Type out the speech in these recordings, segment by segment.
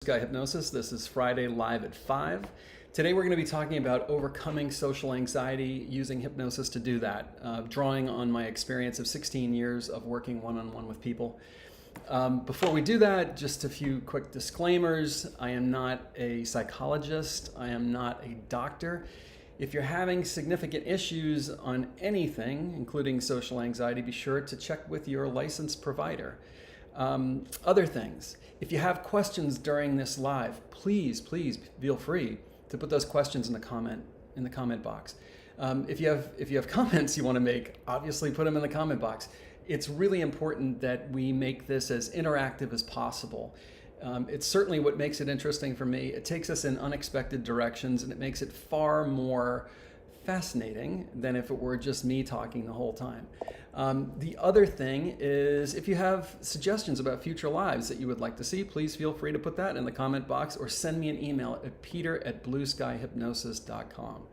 Sky Hypnosis. This is Friday live at 5. Today we're going to be talking about overcoming social anxiety using hypnosis to do that, drawing on my experience of 16 years of working one-on-one with people. Before we do that, just a few quick disclaimers. I am not a psychologist. I am not a doctor. If you're having significant issues on anything, including social anxiety, be sure to check with your licensed provider. Other things, if you have questions during this live, please feel free to put those questions in the comment box. If you have comments you want to make, obviously put them in the comment box. It's really important that we make this as interactive as possible. It's certainly what makes it interesting for me. It takes us in unexpected directions, and it makes it far more fascinating than if it were just me talking the whole time. The other thing is, if you have suggestions about future lives that you would like to see, please feel free to put that in the comment box or send me an email at peter@blueskyhypnosis.com.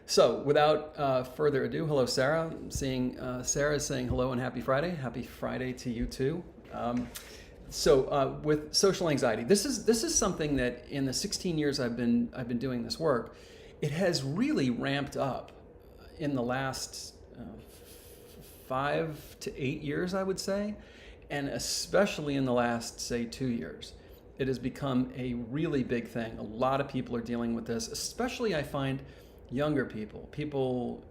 So without further ado, hello Sarah. I'm seeing Sarah is saying hello and happy Friday. Happy Friday to you too. With social anxiety, this is something that in the 16 years I've been doing this work, it has really ramped up in the last 5 to 8 years, I would say, and especially in the last, say, 2 years. It has become a really big thing. A lot of people are dealing with this, especially I find younger people,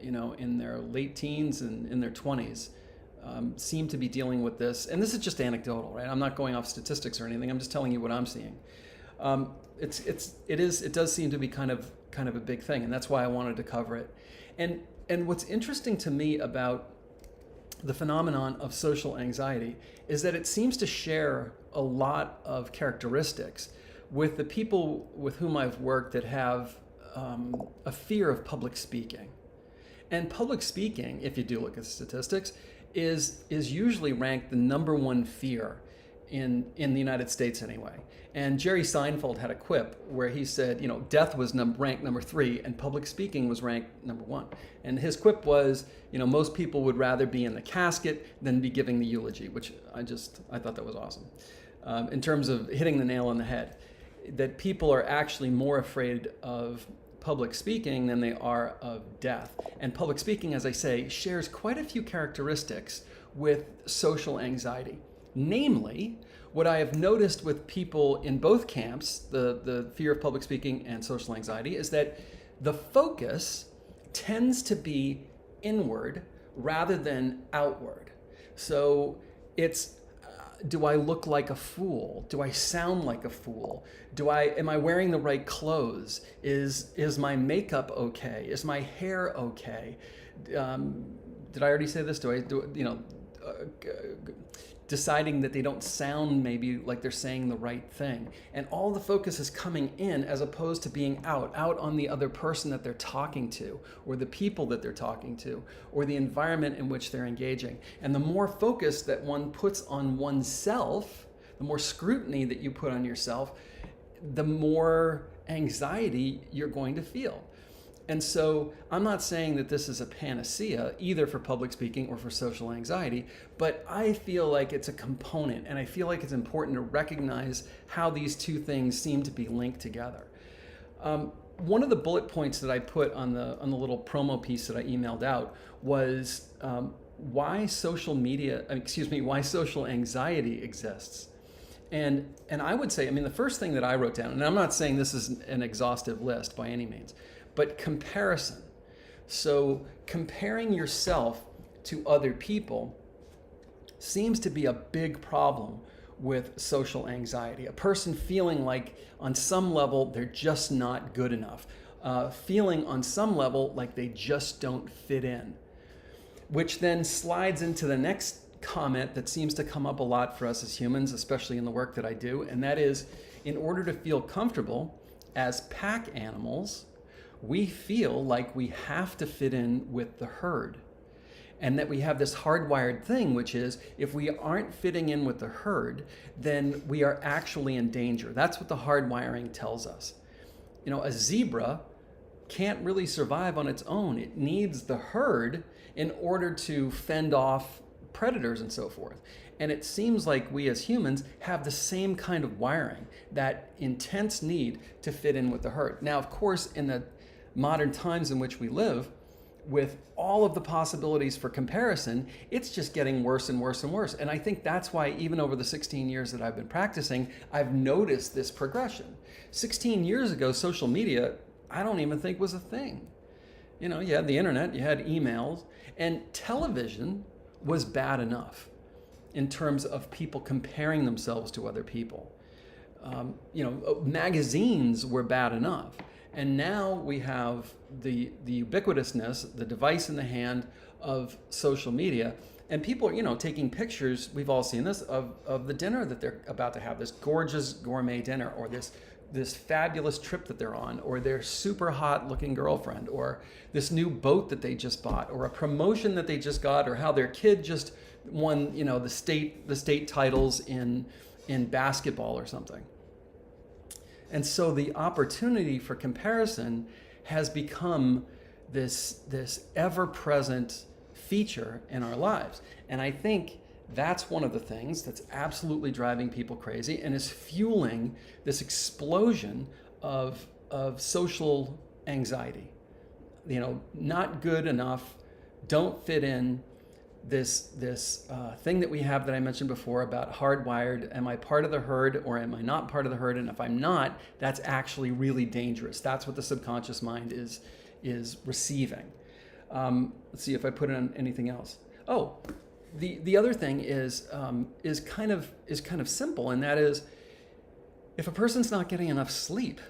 in their late teens and in their 20s, seem to be dealing with this. And this is just anecdotal, right? I'm not going off statistics or anything. I'm just telling you what I'm seeing. It does seem to be kind of a big thing, and that's why I wanted to cover it. And what's interesting to me about the phenomenon of social anxiety is that it seems to share a lot of characteristics with the people with whom I've worked that have a fear of public speaking. And public speaking, if you do look at statistics, is usually ranked the #1 fear in the United States anyway. And Jerry Seinfeld had a quip where he said, death was ranked number 3 and public speaking was ranked #1. And his quip was, most people would rather be in the casket than be giving the eulogy, which I thought that was awesome. In terms of hitting the nail on the head, that people are actually more afraid of public speaking than they are of death. And public speaking, as I say, shares quite a few characteristics with social anxiety. Namely, what I have noticed with people in both camps, the fear of public speaking and social anxiety, is that the focus tends to be inward rather than outward. So it's, do I look like a fool? Do I sound like a fool? Am I wearing the right clothes? Is my makeup okay? Is my hair okay? Did I already say this? Deciding that they don't sound maybe like they're saying the right thing. And all the focus is coming in as opposed to being out on the other person that they're talking to, or the people that they're talking to, or the environment in which they're engaging. And the more focus that one puts on oneself, the more scrutiny that you put on yourself, the more anxiety you're going to feel. And so I'm not saying that this is a panacea either for public speaking or for social anxiety, but I feel like it's a component, and I feel like it's important to recognize how these two things seem to be linked together. One of the bullet points that I put on the little promo piece that I emailed out was why social anxiety exists. And I would say, the first thing that I wrote down, and I'm not saying this is an exhaustive list by any means, but comparison. So comparing yourself to other people seems to be a big problem with social anxiety. A person feeling like on some level they're just not good enough, feeling on some level like they just don't fit in, which then slides into the next comment that seems to come up a lot for us as humans, especially in the work that I do, and that is, in order to feel comfortable as pack animals, we feel like we have to fit in with the herd. And that we have this hardwired thing, which is, if we aren't fitting in with the herd, then we are actually in danger. That's what the hardwiring tells us. A zebra can't really survive on its own. It needs the herd in order to fend off predators and so forth. And it seems like we as humans have the same kind of wiring, that intense need to fit in with the herd. Now, of course, in the modern times in which we live, with all of the possibilities for comparison, it's just getting worse and worse and worse. And I think that's why even over the 16 years that I've been practicing, I've noticed this progression. 16 years ago, social media, I don't even think was a thing. You know, you had the internet, you had emails, and television was bad enough in terms of people comparing themselves to other people. Magazines were bad enough. And now we have the ubiquitousness, the device in the hand of social media, and people are, taking pictures, we've all seen this, of the dinner that they're about to have, this gorgeous gourmet dinner, or this fabulous trip that they're on, or their super hot looking girlfriend, or this new boat that they just bought, or a promotion that they just got, or how their kid just won, the state titles in basketball or something. And so the opportunity for comparison has become this ever-present feature in our lives. And I think that's one of the things that's absolutely driving people crazy and is fueling this explosion of social anxiety. Not good enough, don't fit in, this thing that we have that I mentioned before about hardwired, am I part of the herd or am I not part of the herd? And if I'm not, that's actually really dangerous. That's what the subconscious mind is receiving. Let's see if I put in anything else. Oh, the other thing is kind of simple, and that is, if a person's not getting enough sleep,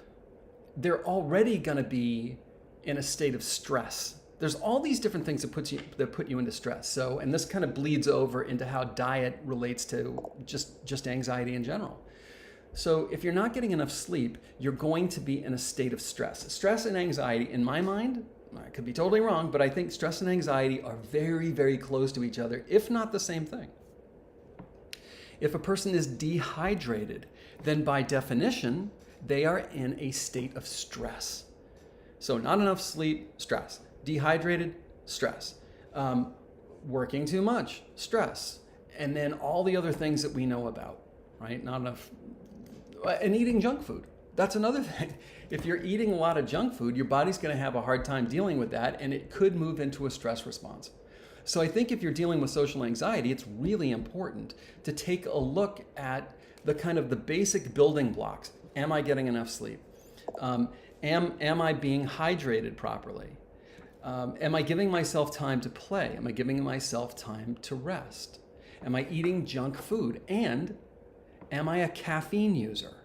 they're already going to be in a state of stress. There's all these different things that put you into stress. So, and this kind of bleeds over into how diet relates to just anxiety in general. So if you're not getting enough sleep, you're going to be in a state of stress. Stress and anxiety, in my mind, I could be totally wrong, but I think stress and anxiety are very, very close to each other, if not the same thing. If a person is dehydrated, then by definition, they are in a state of stress. So not enough sleep, stress. Dehydrated, stress. Working too much, stress. And then all the other things that we know about, right? Not enough. And eating junk food. That's another thing. If you're eating a lot of junk food, your body's going to have a hard time dealing with that, and it could move into a stress response. So I think if you're dealing with social anxiety, it's really important to take a look at the basic building blocks. Am I getting enough sleep? Am I being hydrated properly? Am I giving myself time to play? Am I giving myself time to rest? Am I eating junk food? And am I a caffeine user?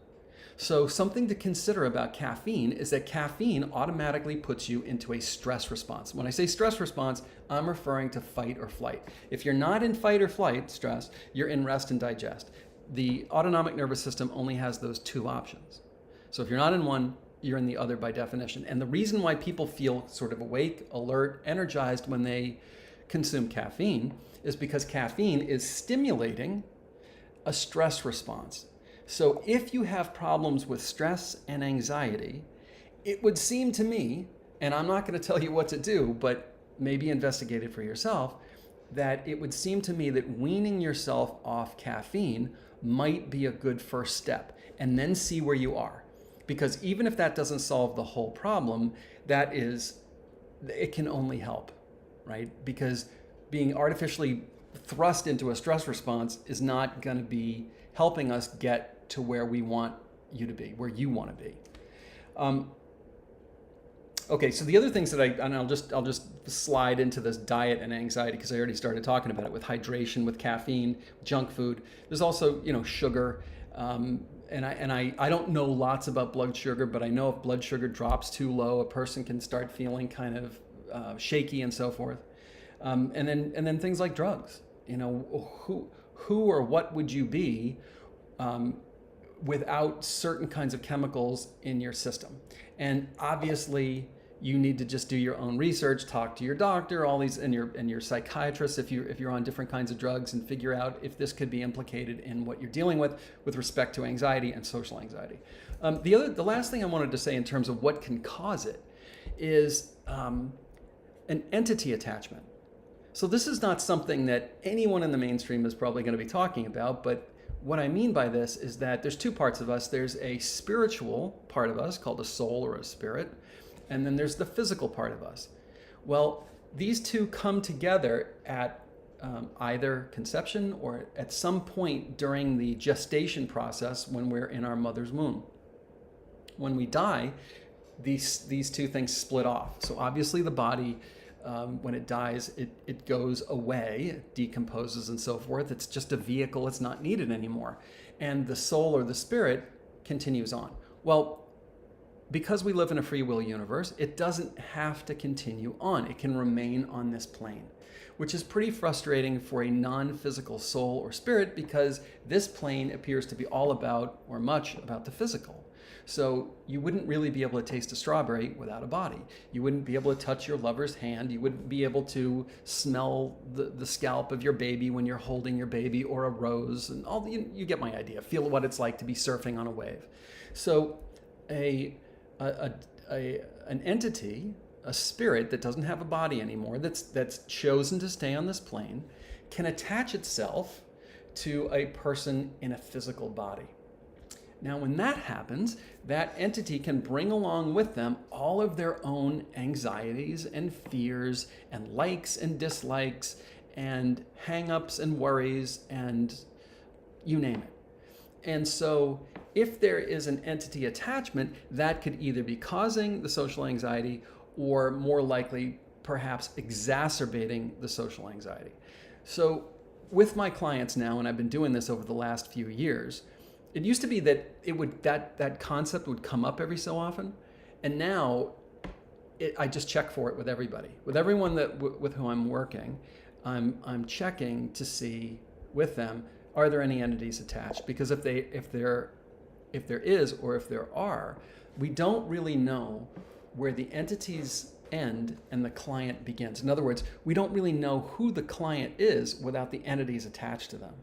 So something to consider about caffeine is that caffeine automatically puts you into a stress response. When I say stress response, I'm referring to fight or flight. If you're not in fight or flight stress, you're in rest and digest. The autonomic nervous system only has those two options. So if you're not in one, you're in the other by definition. And the reason why people feel sort of awake, alert, energized when they consume caffeine is because caffeine is stimulating a stress response. So if you have problems with stress and anxiety, it would seem to me, and I'm not going to tell you what to do, but maybe investigate it for yourself, that it would seem to me that weaning yourself off caffeine might be a good first step, and then see where you are. Because even if that doesn't solve the whole problem, it can only help, right? Because being artificially thrust into a stress response is not going to be helping us get to where we want you to be, where you want to be. Okay, so the other things that I'll just slide into this diet and anxiety, because I already started talking about it with hydration, with caffeine, junk food. There's also, sugar. And I don't know lots about blood sugar, but I know if blood sugar drops too low, a person can start feeling kind of shaky and so forth. And then things like drugs. Who or what would you be without certain kinds of chemicals in your system? And obviously, you need to just do your own research, talk to your doctor, all these, and your psychiatrist if you're on different kinds of drugs, and figure out if this could be implicated in what you're dealing with respect to anxiety and social anxiety. The last thing I wanted to say in terms of what can cause it is an entity attachment. So this is not something that anyone in the mainstream is probably going to be talking about, but what I mean by this is that there's two parts of us. There's a spiritual part of us called a soul or a spirit, and then there's the physical part of us. Well, these two come together at either conception or at some point during the gestation process when we're in our mother's womb. When we die, these two things split off. So obviously the body, when it dies, it goes away, it decomposes and so forth. It's just a vehicle, it's not needed anymore. And the soul or the spirit continues on. Well, because we live in a free will universe, it doesn't have to continue on. It can remain on this plane, which is pretty frustrating for a non-physical soul or spirit because this plane appears to be all about, or much about, the physical. So you wouldn't really be able to taste a strawberry without a body. You wouldn't be able to touch your lover's hand. You wouldn't be able to smell the scalp of your baby when you're holding your baby, or a rose, and all. You get my idea. Feel what it's like to be surfing on a wave. So an entity, a spirit that doesn't have a body anymore, that's chosen to stay on this plane, can attach itself to a person in a physical body. Now, when that happens, that entity can bring along with them all of their own anxieties and fears and likes and dislikes and hang-ups and worries and you name it. And so if there is an entity attachment, that could either be causing the social anxiety or, more likely, perhaps exacerbating the social anxiety. So with my clients now, and I've been doing this over the last few years, it used to be that that concept would come up every so often, and now I just check for it with everybody. With everyone with who I'm working, I'm checking to see with them, are there any entities attached? Because if there is, or if there are, we don't really know where the entities end and the client begins. In other words, we don't really know who the client is without the entities attached to them.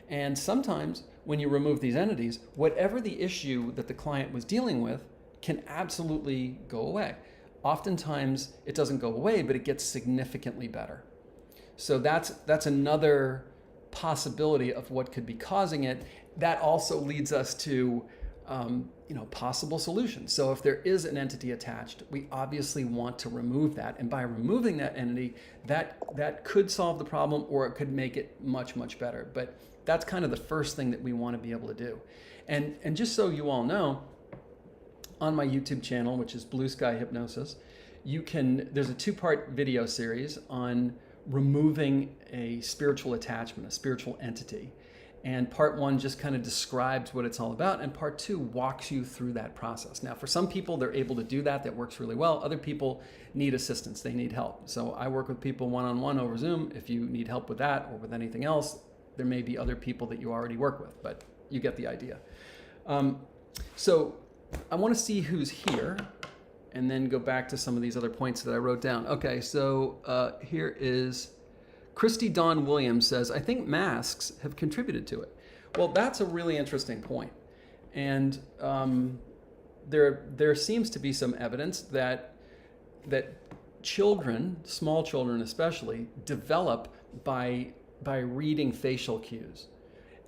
And sometimes when you remove these entities, whatever the issue that the client was dealing with can absolutely go away. Oftentimes it doesn't go away, but it gets significantly better. So that's another possibility of what could be causing it. That also leads us to possible solutions. So if there is an entity attached, we obviously want to remove that. And by removing that entity, that could solve the problem, or it could make it much, much better. But that's kind of the first thing that we want to be able to do. And just so you all know, on my YouTube channel, which is Blue Sky Hypnosis, there's a 2-part video series on removing a spiritual attachment, a spiritual entity. And part 1 just kind of describes what it's all about, and part 2 walks you through that process. Now, for some people, they're able to do that. That works really well. Other people need assistance. They need help. So I work with people one-on-one over Zoom. If you need help with that or with anything else, there may be other people that you already work with, but you get the idea. So I want to see who's here and then go back to some of these other points that I wrote down. Okay, so here is Christy Dawn Williams says, I think masks have contributed to it. Well, that's a really interesting point. And there seems to be some evidence that children, small children especially, develop by reading facial cues.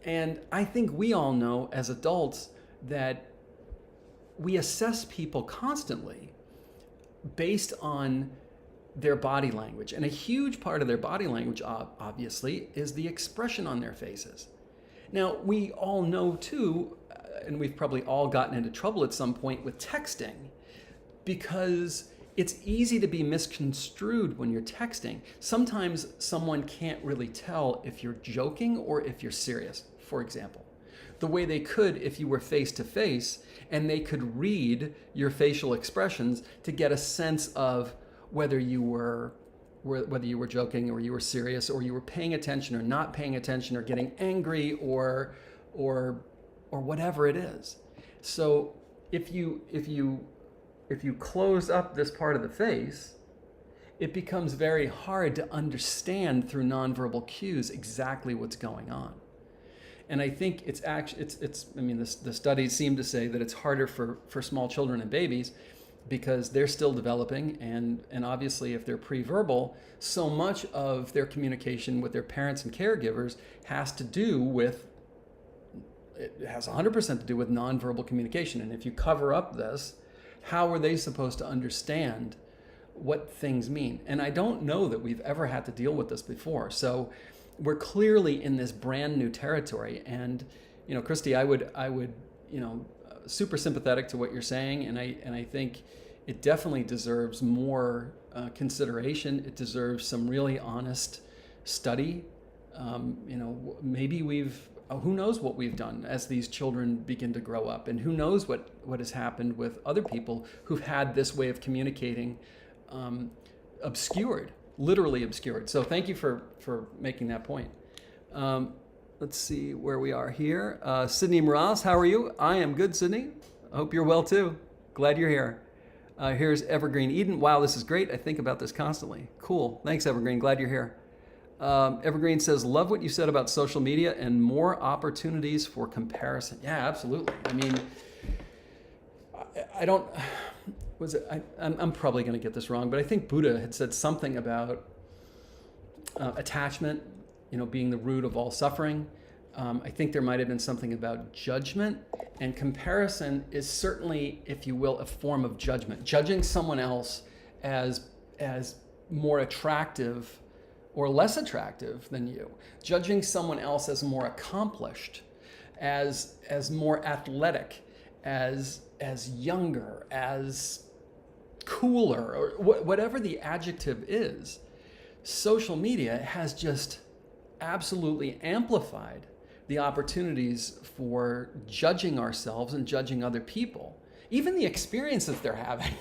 And I think we all know as adults that we assess people constantly based on their body language. And a huge part of their body language, obviously, is the expression on their faces. Now, we all know too, and we've probably all gotten into trouble at some point with texting, because it's easy to be misconstrued when you're texting. Sometimes someone can't really tell if you're joking or if you're serious, for example. The way they could if you were face to face, and they could read your facial expressions to get a sense of whether you were joking or you were serious, or you were paying attention or not paying attention, or getting angry, or whatever it is. So if you close up this part of the face, it becomes very hard to understand through nonverbal cues exactly what's going on. And I think the studies seem to say that it's harder for small children and babies. because they're still developing, and obviously if they're pre-verbal, so much of their communication with their parents and caregivers has 100% to do with nonverbal communication. And if you cover up this, how are they supposed to understand what things mean? And I don't know that we've ever had to deal with this before. So we're clearly in this brand new territory. And, Christy, I would, super sympathetic to what you're saying. And I think it definitely deserves more consideration. It deserves some really honest study. Maybe who knows what we've done as these children begin to grow up, and who knows what has happened with other people who've had this way of communicating literally obscured. So thank you for making that point. Let's see where we are here. Sydney Morales, how are you? I am good, Sydney. I hope you're well too. Glad you're here. Here's Evergreen Eden. Wow, this is great. I think about this constantly. Cool. Thanks, Evergreen. Glad you're here. Evergreen says, love what you said about social media and more opportunities for comparison. Yeah, absolutely. I mean, I'm probably going to get this wrong, but I think Buddha had said something about attachment, being the root of all suffering. I think there might have been something about judgment, and comparison is certainly, if you will, a form of judgment. Judging someone else as more attractive or less attractive than you. Judging someone else as more accomplished, as more athletic, as younger, as cooler, or whatever the adjective is. Social media has just absolutely amplified the opportunities for judging ourselves and judging other people, even the experiences they're having.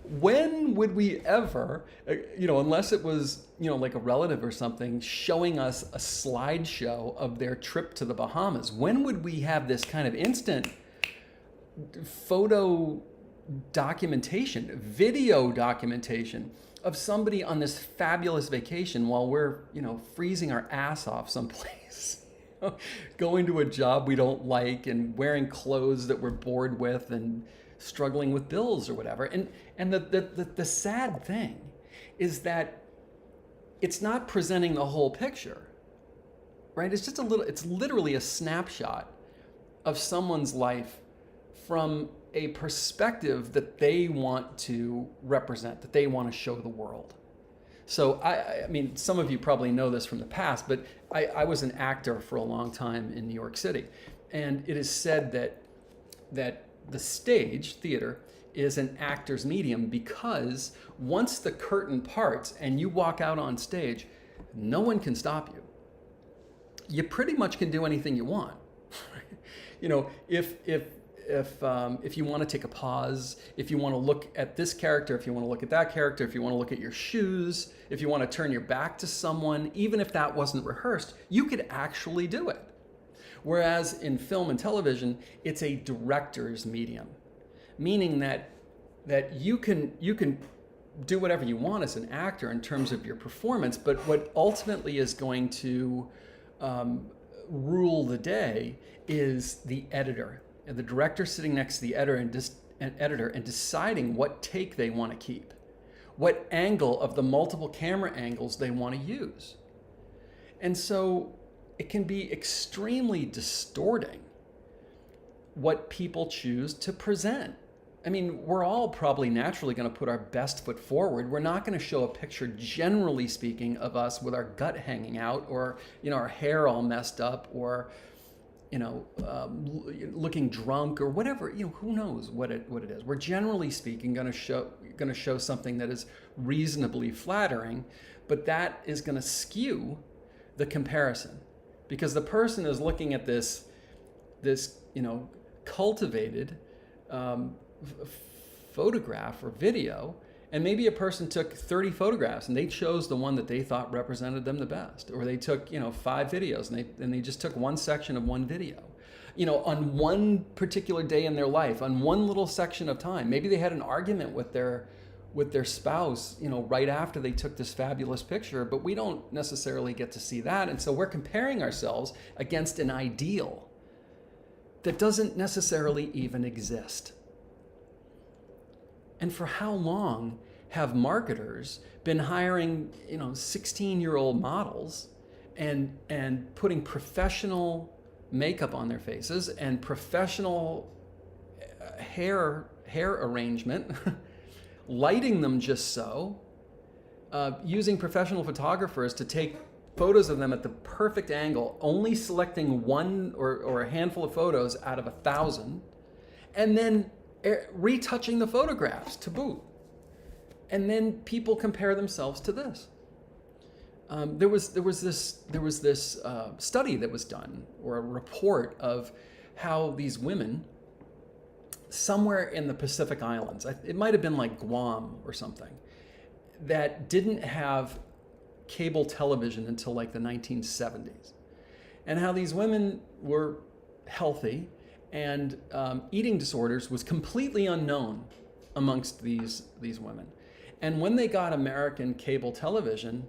When would we ever, unless it was, like a relative or something, showing us a slideshow of their trip to the Bahamas, when would we have this kind of instant photo documentation, video documentation of somebody on this fabulous vacation while we're, freezing our ass off someplace, going to a job we don't like and wearing clothes that we're bored with and struggling with bills or whatever. And the sad thing is that it's not presenting the whole picture, right? It's just it's literally a snapshot of someone's life from a perspective that they want to represent, that they want to show the world. So I mean, some of you probably know this from the past, but I was an actor for a long time in New York City. And it is said that the stage, theater, is an actor's medium, because once the curtain parts and you walk out on stage, no one can stop you. You pretty much can do anything you want. If you want to take a pause, if you want to look at this character, if you want to look at that character, if you want to look at your shoes, if you want to turn your back to someone, even if that wasn't rehearsed, you could actually do it. Whereas in film and television, it's a director's medium, meaning that you can do whatever you want as an actor in terms of your performance, but what ultimately is going to rule the day is the editor, and the director sitting next to the editor and deciding what take they want to keep, what angle of the multiple camera angles they want to use. And so it can be extremely distorting what people choose to present. I mean, we're all probably naturally going to put our best foot forward. We're not going to show a picture, generally speaking, of us with our gut hanging out, or our hair all messed up, or looking drunk, or whatever. Who knows what it is. We're generally speaking going to show something that is reasonably flattering, but that is going to skew the comparison. Because the person is looking at this cultivated photograph or video, and maybe a person took 30 photographs and they chose the one that they thought represented them the best, or they took 5 videos and they just took one section of one video, on one particular day in their life, on one little section of time. Maybe they had an argument with their spouse, right after they took this fabulous picture, but we don't necessarily get to see that. And so we're comparing ourselves against an ideal that doesn't necessarily even exist. And for how long have marketers been hiring, 16-year-old models and putting professional makeup on their faces and professional hair arrangement, lighting them just so, using professional photographers to take photos of them at the perfect angle, only selecting one or a handful of photos out of 1,000, and then retouching the photographs to boot. And then people compare themselves to this. There was this study that was done, or a report of how these women, somewhere in the Pacific Islands, it might have been like Guam or something, that didn't have cable television until like the 1970s, and how these women were healthy, and eating disorders was completely unknown amongst these women. And when they got American cable television,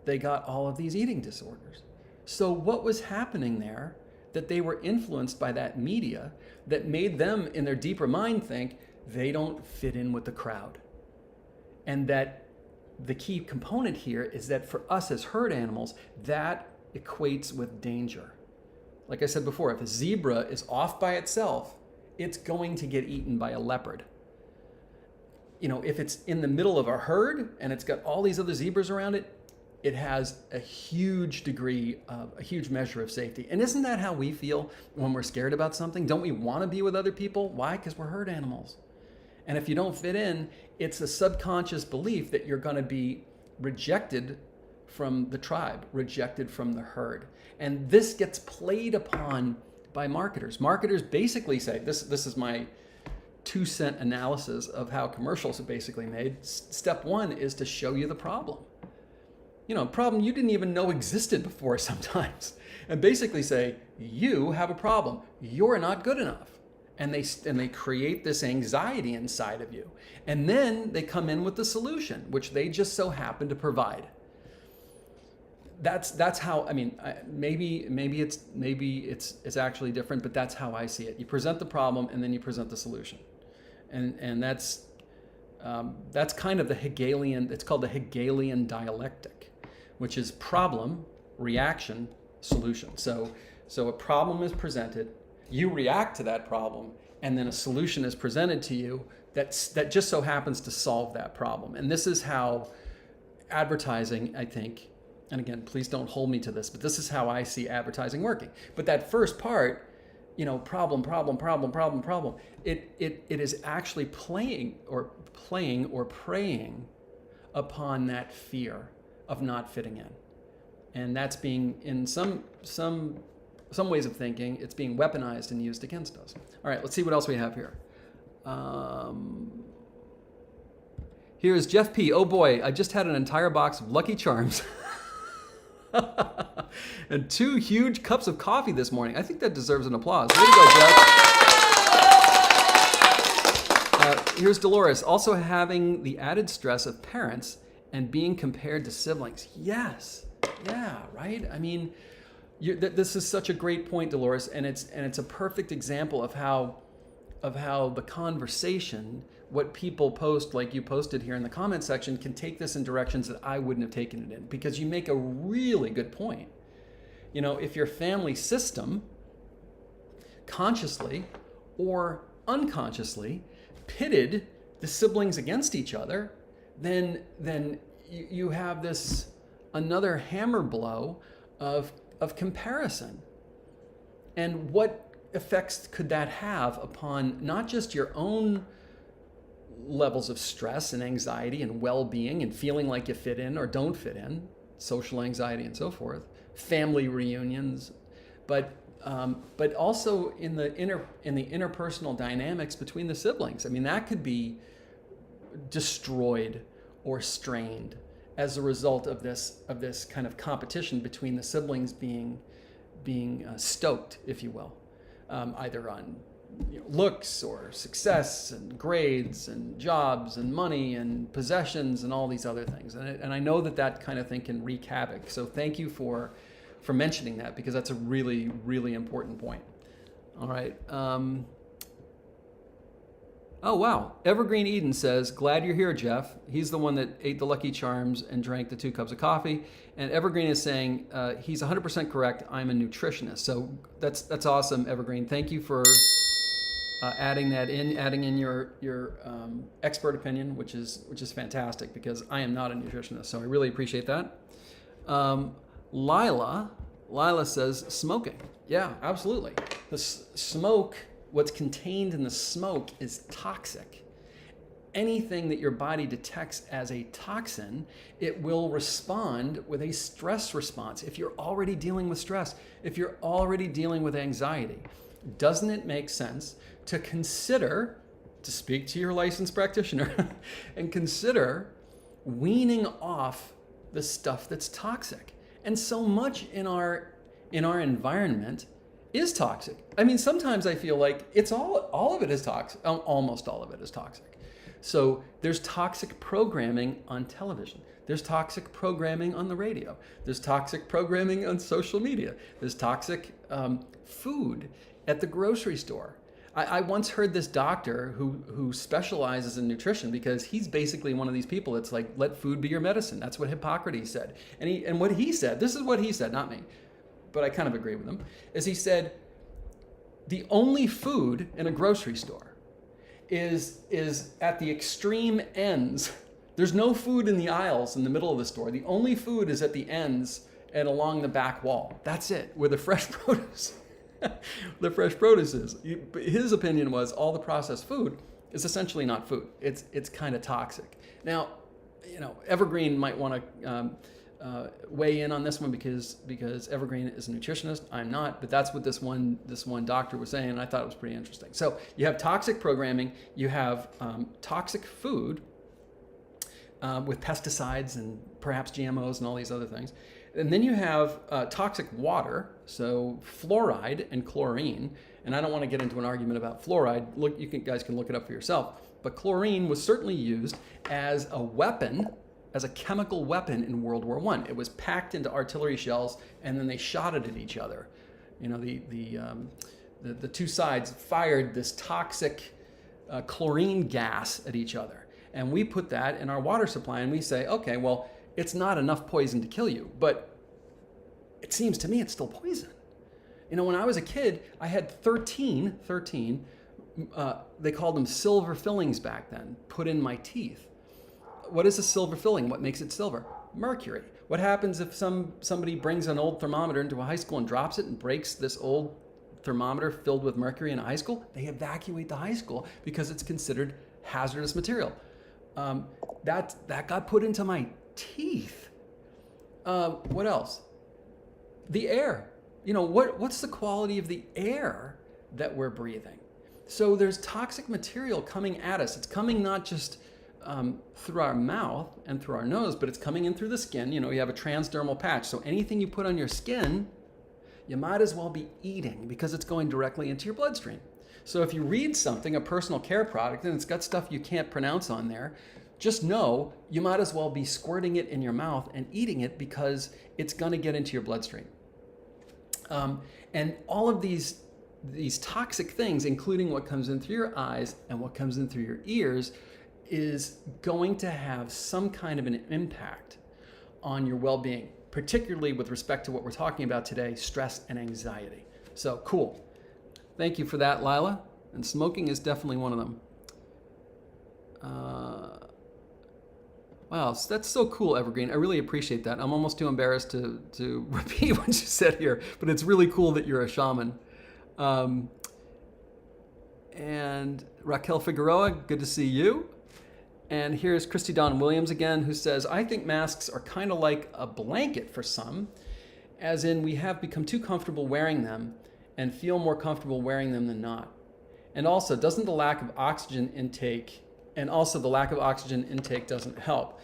they got all of these eating disorders. So what was happening there, that they were influenced by that media that made them, in their deeper mind, think they don't fit in with the crowd? And that the key component here is that for us as herd animals, that equates with danger. Like I said before, if a zebra is off by itself, it's going to get eaten by a leopard. If it's in the middle of a herd and it's got all these other zebras around it, it has a huge degree of, a huge measure of safety. And isn't that how we feel when we're scared about something? Don't we want to be with other people? Why? Because we're herd animals. And if you don't fit in, it's a subconscious belief that you're going to be rejected from the tribe, rejected from the herd. And this gets played upon by marketers. Marketers basically say, this is my 2-cent analysis of how commercials are basically made. Step one is to show you the problem. Problem you didn't even know existed before sometimes. And basically say, you have a problem. You're not good enough. And they create this anxiety inside of you. And then they come in with the solution, which they just so happen to provide. That's how, maybe it's actually different, but that's how I see it. You present the problem and then you present the solution. And that's kind of the Hegelian, it's called the Hegelian dialectic, which is problem, reaction, solution. So a problem is presented, you react to that problem, and then a solution is presented to you that just so happens to solve that problem. And this is how advertising, I think, and again, please don't hold me to this, but this is how I see advertising working. But that first part, problem, it is actually playing or preying upon that fear of not fitting in. And that's being, in some ways of thinking, it's being weaponized and used against us. All right, let's see what else we have here. Here's Jeff P. Oh boy, I just had an entire box of Lucky Charms and 2 huge cups of coffee this morning. I think that deserves an applause. Way to go, Jeff. Here's Dolores, also having the added stress of parents and being compared to siblings. Yes, yeah, right? This is such a great point, Dolores, and it's a perfect example of how the conversation, what people post, like you posted here in the comment section, can take this in directions that I wouldn't have taken it in. Because you make a really good point. If your family system, consciously or unconsciously, pitted the siblings against each other, then you have this another hammer blow of comparison. And what effects could that have upon not just your own levels of stress and anxiety and well-being and feeling like you fit in or don't fit in, social anxiety and so forth, family reunions, but also in the interpersonal dynamics between the siblings. That could be destroyed or strained as a result of this kind of competition between the siblings being stoked, if you will, either on looks or success and grades and jobs and money and possessions and all these other things. And I know that kind of thing can wreak havoc. So thank you for mentioning that, because that's a really, really important point. All right. Oh, wow. Evergreen Eden says, glad you're here, Jeff. He's the one that ate the Lucky Charms and drank the 2 cups of coffee. And Evergreen is saying, he's 100% correct. I'm a nutritionist. So that's awesome, Evergreen. Thank you for adding in your expert opinion, which is fantastic, because I am not a nutritionist. So I really appreciate that. Lila says, smoking. Yeah, absolutely. The smoke, what's contained in the smoke is toxic. Anything that your body detects as a toxin, it will respond with a stress response. If you're already dealing with stress, if you're already dealing with anxiety, doesn't it make sense to consider, to speak to your licensed practitioner, and consider weaning off the stuff that's toxic? And so much in our environment is toxic. I mean, sometimes I feel like it's all of it is toxic. Almost all of it is toxic. So there's toxic programming on television. There's toxic programming on the radio. There's toxic programming on social media. There's toxic food at the grocery store. I once heard this doctor who specializes in nutrition, because he's basically one of these people that's like, let food be your medicine. That's what Hippocrates said. And what he said, this is what he said, not me, but I kind of agree with him, is he said, the only food in a grocery store is at the extreme ends. There's no food in the aisles in the middle of the store. The only food is at the ends and along the back wall. That's it, where the fresh produce is. His opinion was all the processed food is essentially not food. It's kind of toxic. Now, Evergreen might want to weigh in on this one, because Evergreen is a nutritionist. I'm not, but that's what this one doctor was saying, and I thought it was pretty interesting. So you have toxic programming, you have toxic food with pesticides and perhaps GMOs and all these other things. And then you have toxic water, so fluoride and chlorine. And I don't want to get into an argument about fluoride. Look, guys can look it up for yourself. But chlorine was certainly used as a weapon, as a chemical weapon in World War I. It was packed into artillery shells, and then they shot it at each other. The two sides fired this toxic chlorine gas at each other. And we put that in our water supply, and we say, okay, well, it's not enough poison to kill you, but it seems to me it's still poison. When I was a kid, I had 13, they called them silver fillings back then, put in my teeth. What is a silver filling? What makes it silver? Mercury. What happens if somebody brings an old thermometer into a high school and drops it and breaks this old thermometer filled with mercury in a high school? They evacuate the high school because it's considered hazardous material. That got put into my teeth. What else? The air. What's the quality of the air that we're breathing? So there's toxic material coming at us. It's coming not just through our mouth and through our nose, but it's coming in through the skin. You have a transdermal patch. So anything you put on your skin, you might as well be eating, because it's going directly into your bloodstream. So if you read something, a personal care product, and it's got stuff you can't pronounce on there, just know you might as well be squirting it in your mouth and eating it, because it's going to get into your bloodstream. And all of these toxic things, including what comes in through your eyes and what comes in through your ears, is going to have some kind of an impact on your well-being, particularly with respect to what we're talking about today, stress and anxiety. So cool. Thank you for that, Lila. And smoking is definitely one of them. Wow, that's so cool, Evergreen. I really appreciate that. I'm almost too embarrassed to repeat what you said here, but it's really cool that you're a shaman. And Raquel Figueroa, good to see you. And here's Christy Dawn Williams again, who says, I think masks are kind of like a blanket for some, as in we have become too comfortable wearing them and feel more comfortable wearing them than not. And also, doesn't the lack of oxygen intake, doesn't help.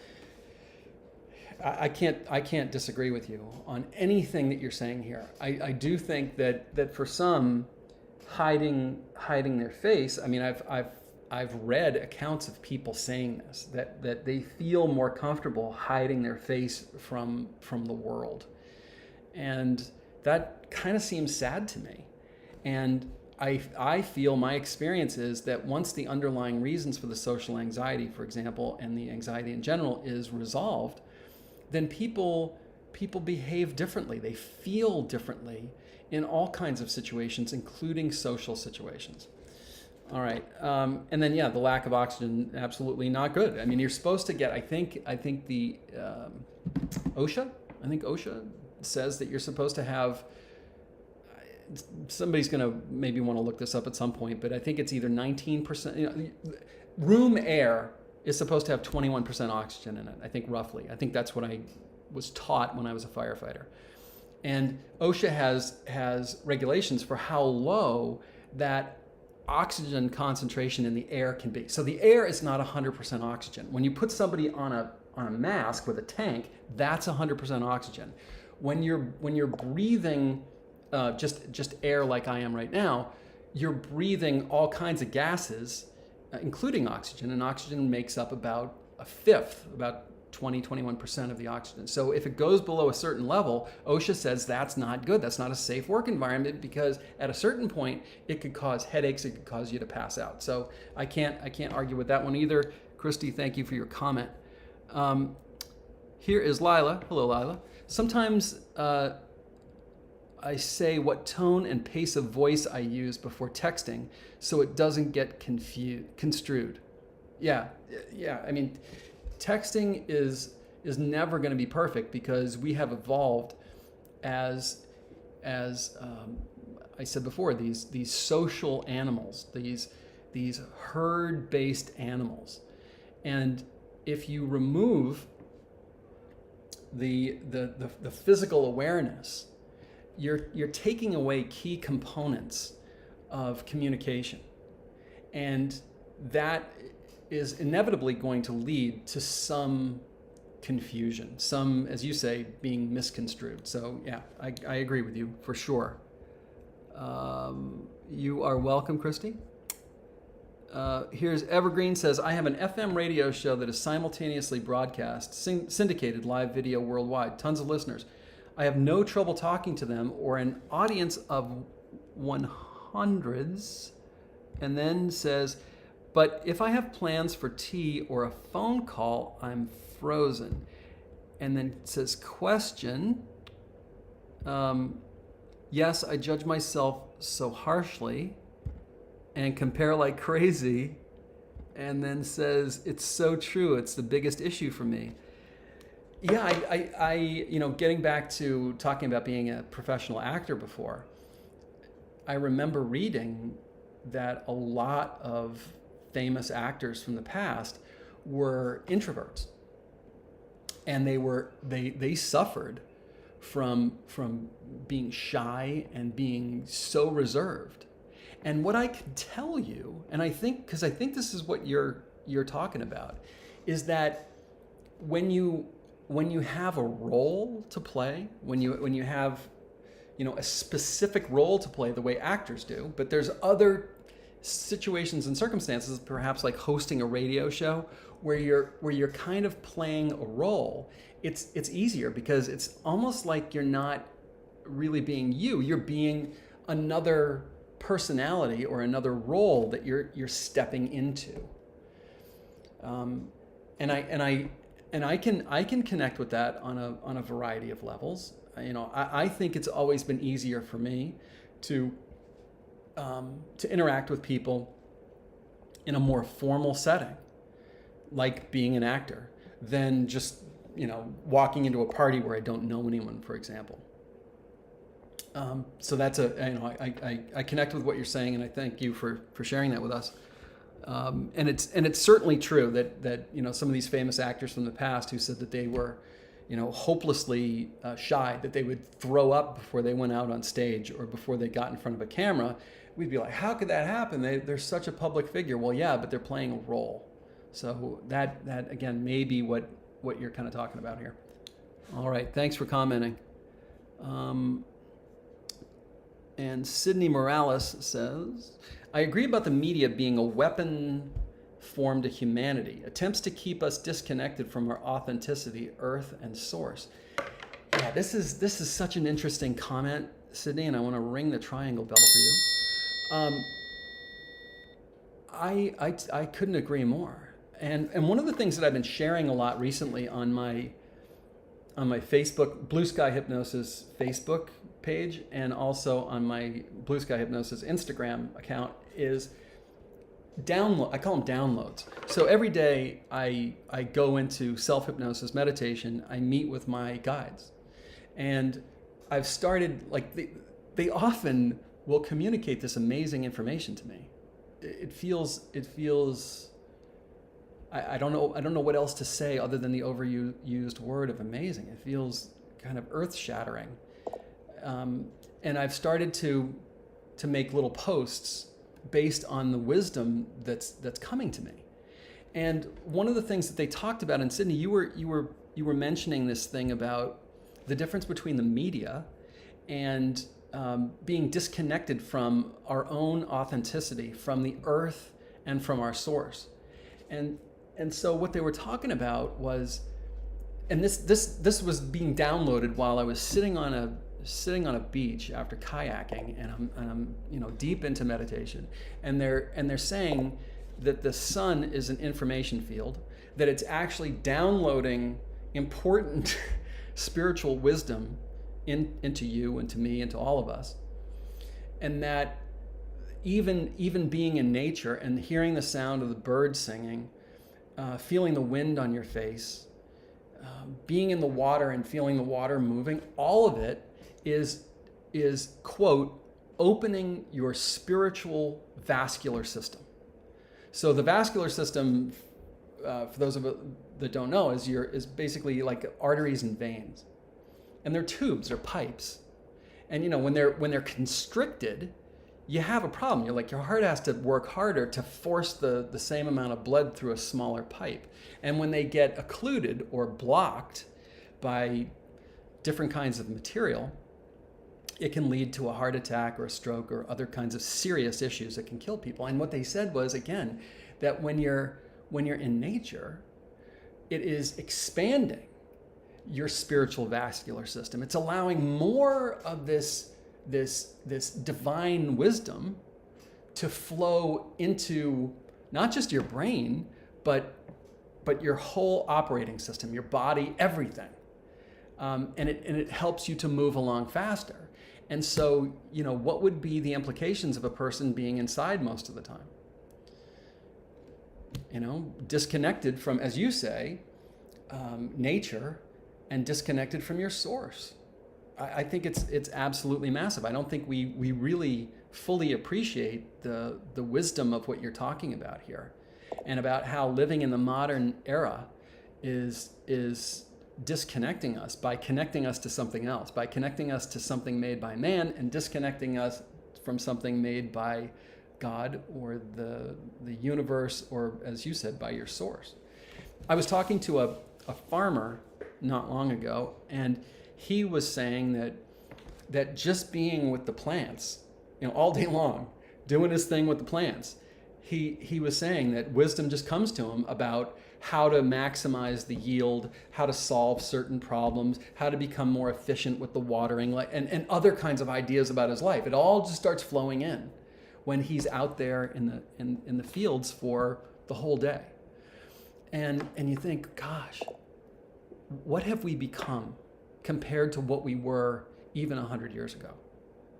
I can't disagree with you on anything that you're saying here. I do think that for some, hiding their face, I mean, I've read accounts of people saying this, that they feel more comfortable hiding their face from the world. And that kind of seems sad to me. And I feel my experience is that once the underlying reasons for the social anxiety, for example, and the anxiety in general is resolved, then people behave differently. They feel differently in all kinds of situations, including social situations. All right, and then the lack of oxygen, absolutely not good. I mean, you're supposed to get. I think the OSHA. I think OSHA says that you're supposed to have. Somebody's going to maybe want to look this up at some point, but I think it's either 19%. Room air is supposed to have 21% oxygen in it. I think roughly. I think that's what I was taught when I was a firefighter. And OSHA has regulations for how low that oxygen concentration in the air can be. So the air is not 100% oxygen. When you put somebody on a mask with a tank, that's 100% oxygen. When you're breathing just air like I am right now, you're breathing all kinds of gases, including oxygen, and oxygen makes up about a fifth, about 21% of the oxygen. So if it goes below a certain level, OSHA says that's not good. That's not a safe work environment, because at a certain point, it could cause headaches. It could cause you to pass out. So I can't argue with that one either. Christy, thank you for your comment. Here is Lila. Hello, Lila. Sometimes I say what tone and pace of voice I use before texting so it doesn't get construed. Yeah. I mean, texting is never going to be perfect, because we have evolved as I said before, these social animals, these herd-based animals. And if you remove the physical awareness, you're taking away key components of communication, and that is inevitably going to lead to some confusion, some, as you say, being misconstrued. So yeah, I agree with you for sure. You are welcome, Christy. Here's Evergreen says, I have an FM radio show that is simultaneously broadcast, syndicated live video worldwide, tons of listeners. I have no trouble talking to them or an audience of 100s, and then says, but if I have plans for tea or a phone call, I'm frozen. And then it says, question, yes, I judge myself so harshly and compare like crazy, and then says, it's so true, it's the biggest issue for me. Yeah, I getting back to talking about being a professional actor before, I remember reading that a lot of famous actors from the past were introverts, and they suffered from being shy and being so reserved. And what I can tell you, and I think this is what you're talking about, is that when you have a role to play, when you have a specific role to play the way actors do, but there's other situations and circumstances, perhaps like hosting a radio show, where you're kind of playing a role. It's easier, because it's almost like you're not really being you're being another personality or another role that you're stepping into. And I can connect with that on a variety of levels. I think it's always been easier for me to interact with people in a more formal setting, like being an actor, than just walking into a party where I don't know anyone, for example. So that's I connect with what you're saying, and I thank you for sharing that with us. And it's certainly true that some of these famous actors from the past who said that they were hopelessly shy, that they would throw up before they went out on stage or before they got in front of a camera, we'd be like, how could that happen? They're such a public figure. Well, yeah, but they're playing a role. So that again may be what you're kind of talking about here. All right, thanks for commenting. And Sydney Morales says, I agree about the media being a weapon form to humanity, attempts to keep us disconnected from our authenticity, earth, and source. Yeah, this is such an interesting comment, Sydney, and I want to ring the triangle bell for you. Um, I couldn't agree more. And one of the things that I've been sharing a lot recently on my Facebook, Blue Sky Hypnosis Facebook page, and also on my Blue Sky Hypnosis Instagram account is download. I call them downloads. So every day I go into self-hypnosis meditation. I meet with my guides, and I've started, like, they often will communicate this amazing information to me. It feels I don't know what else to say other than the overused word of amazing. It feels kind of earth-shattering, and I've started to make little posts based on the wisdom that's coming to me. And one of the things that they talked about, in Sydney, you were mentioning this thing about the difference between the media and being disconnected from our own authenticity, from the earth and from our source. And so what they were talking about was, and this was being downloaded while I was sitting on a beach after kayaking, and I'm deep into meditation, and they're saying that the sun is an information field, that it's actually downloading important spiritual wisdom into you, into me, into all of us, and that even being in nature and hearing the sound of the birds singing, feeling the wind on your face, being in the water and feeling the water moving, all of it is quote, opening your spiritual vascular system. So the vascular system, for those of us that don't know, is basically like arteries and veins, and they're tubes, they're pipes, and when they're constricted, you have a problem. Your heart has to work harder to force the same amount of blood through a smaller pipe. And when they get occluded or blocked by different kinds of material, it can lead to a heart attack or a stroke or other kinds of serious issues that can kill people. And what they said was, again, that when you're in nature, it is expanding your spiritual vascular system. It's allowing more of this divine wisdom to flow into not just your brain, but your whole operating system, your body, everything. And it helps you to move along faster. And so, what would be the implications of a person being inside most of the time? Disconnected from, as you say, nature, and disconnected from your source. I think it's absolutely massive. I don't think we really fully appreciate the wisdom of what you're talking about here, and about how living in the modern era is disconnecting us by connecting us to something else, by connecting us to something made by man and disconnecting us from something made by God or the universe, or, as you said, by your source. I was talking to a farmer not long ago, and he was saying that just being with the plants, all day long, doing his thing with the plants, he was saying that wisdom just comes to him about how to maximize the yield, how to solve certain problems, how to become more efficient with the watering, and other kinds of ideas about his life. It all just starts flowing in when he's out there in the fields for the whole day. And you think, gosh, what have we become compared to what we were even 100 years ago?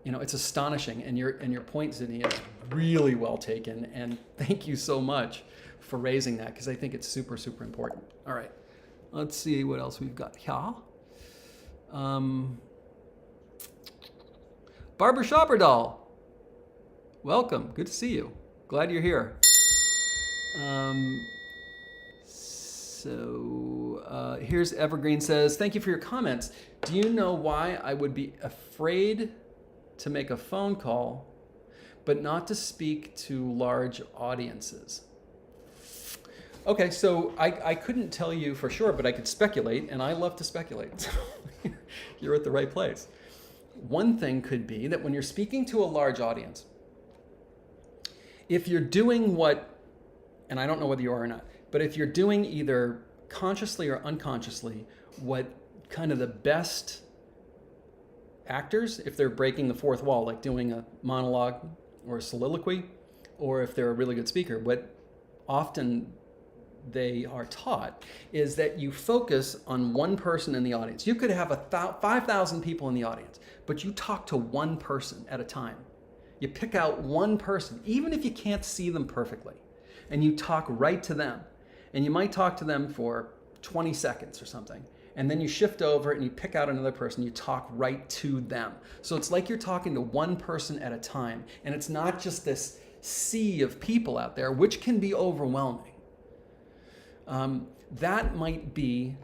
It's astonishing. And your point, Sydney, is really well taken. And thank you so much for raising that, because I think it's super, super important. All right, let's see what else we've got here. Barbara Shopperdoll, welcome. Good to see you. Glad you're here. Here's Evergreen says, thank you for your comments. Do you know why I would be afraid to make a phone call, but not to speak to large audiences? Okay, so I couldn't tell you for sure, but I could speculate, and I love to speculate. So you're at the right place. One thing could be that when you're speaking to a large audience, if you're doing and I don't know whether you are or not, but if you're doing either consciously or unconsciously what kind of the best actors, if they're breaking the fourth wall, like doing a monologue, or a soliloquy, or if they're a really good speaker, what often they are taught is that you focus on one person in the audience. You could have 5,000 people in the audience, but you talk to one person at a time. You pick out one person, even if you can't see them perfectly, and you talk right to them. And you might talk to them for 20 seconds or something. And then you shift over and you pick out another person, you talk right to them. So it's like you're talking to one person at a time. And it's not just this sea of people out there, which can be overwhelming. That might be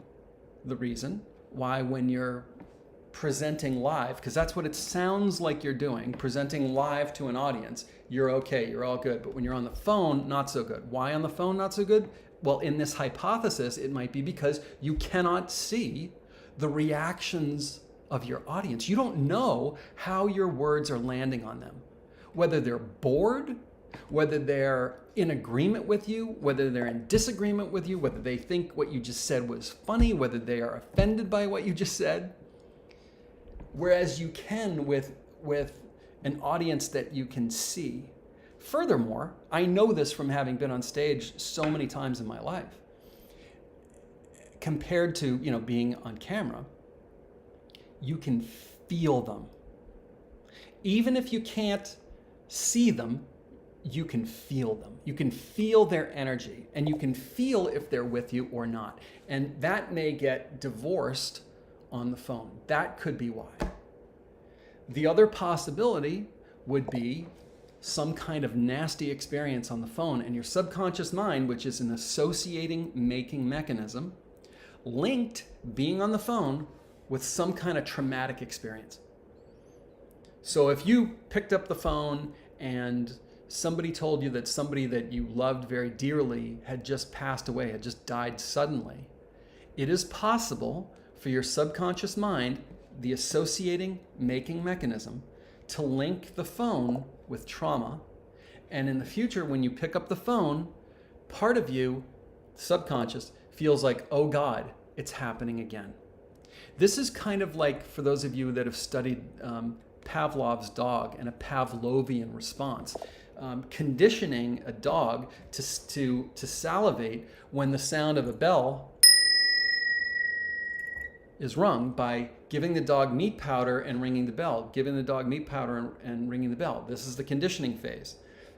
the reason why when you're presenting live, because that's what it sounds like you're doing, presenting live to an audience, you're okay, you're all good. But when you're on the phone, not so good. Why on the phone not so good? Well, in this hypothesis, it might be because you cannot see the reactions of your audience. You don't know how your words are landing on them. Whether they're bored, whether they're in agreement with you, whether they're in disagreement with you, whether they think what you just said was funny, whether they are offended by what you just said. Whereas you can with an audience that you can see. Furthermore, I know this from having been on stage so many times in my life. Compared to, being on camera, you can feel them. Even if you can't see them, you can feel them. You can feel their energy, and you can feel if they're with you or not. And that may get divorced on the phone. That could be why. The other possibility would be some kind of nasty experience on the phone, and your subconscious mind, which is an associating making mechanism, linked being on the phone with some kind of traumatic experience. So if you picked up the phone and somebody told you that somebody that you loved very dearly had just passed away, had just died suddenly, it is possible for your subconscious mind, the associating making mechanism, to link the phone with trauma. And in the future, when you pick up the phone, part of you, subconscious, feels like, oh God, it's happening again. This is kind of like, for those of you that have studied Pavlov's dog and a Pavlovian response, conditioning a dog to salivate when the sound of a bell is rung by giving the dog meat powder and ringing the bell, giving the dog meat powder and ringing the bell. This is the conditioning phase.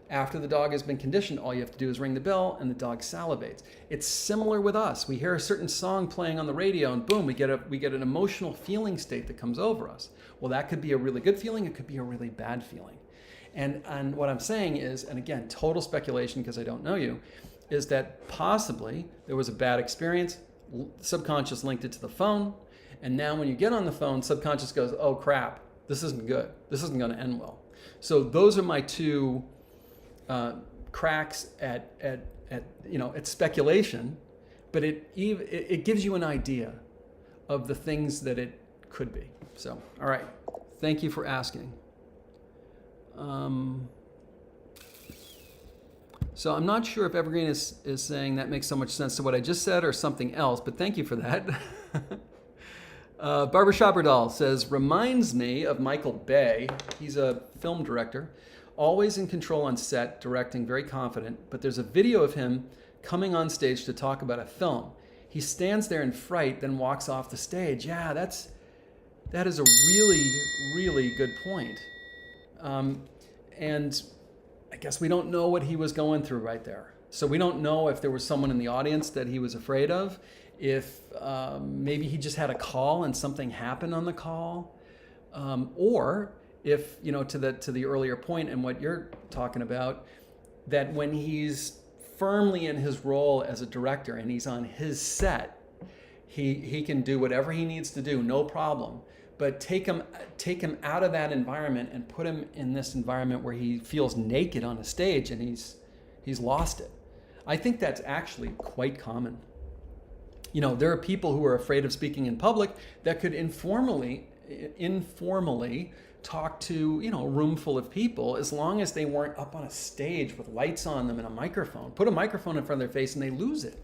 After the dog has been conditioned, all you have to do is ring the bell and the dog salivates. It's similar with us. We hear a certain song playing on the radio and boom, we get an emotional feeling state that comes over us. Well, that could be a really good feeling. It could be a really bad feeling. And what I'm saying is, and again, total speculation because I don't know you, is that possibly there was a bad experience, subconscious linked it to the phone, and now when you get on the phone, subconscious goes, oh crap, this isn't good. This isn't going to end well. So those are my two cracks at speculation, but it gives you an idea of the things that it could be. So, all right, thank you for asking. So I'm not sure if Evergreen is saying that makes so much sense to what I just said or something else, but thank you for that. Barbara Shopperdoll says, reminds me of Michael Bay. He's a film director, always in control on set, directing, very confident, but there's a video of him coming on stage to talk about a film. He stands there in fright, then walks off the stage. Yeah, that is a really, really good point. And I guess we don't know what he was going through right there. So we don't know if there was someone in the audience that he was afraid of, if maybe he just had a call and something happened on the call, or if, to the earlier point and what you're talking about, that when he's firmly in his role as a director and he's on his set, he can do whatever he needs to do, no problem. But take him out of that environment and put him in this environment where he feels naked on a stage and he's lost it. I think that's actually quite common. There are people who are afraid of speaking in public that could informally talk to, a room full of people, as long as they weren't up on a stage with lights on them and a microphone. Put a microphone in front of their face and they lose it.